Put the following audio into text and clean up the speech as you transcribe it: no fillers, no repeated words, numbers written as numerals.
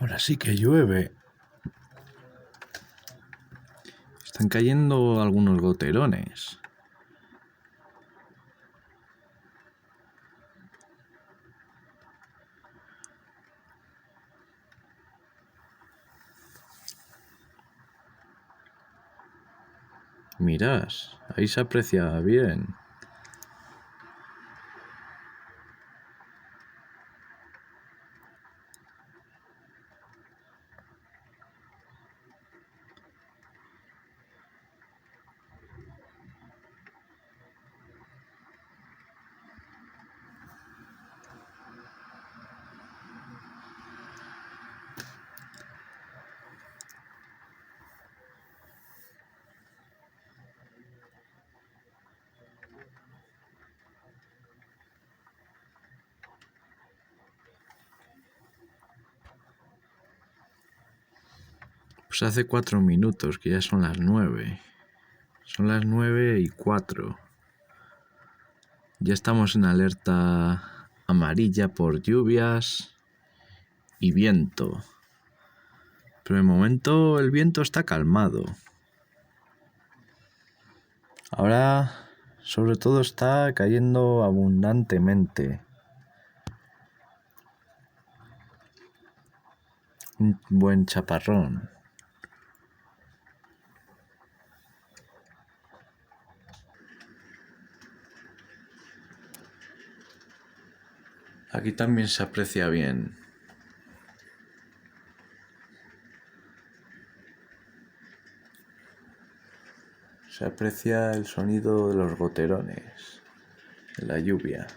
Ahora sí que llueve. Están cayendo algunos goterones. Mirad, ahí se aprecia bien. Pues hace 4 minutos, que ya son las 9. Son las 9:04. Ya estamos en alerta amarilla por lluvias y viento. Pero de momento el viento está calmado. Ahora, sobre todo, está cayendo abundantemente. Un buen chaparrón. Aquí también se aprecia bien. Se aprecia el sonido de los goterones, de la lluvia.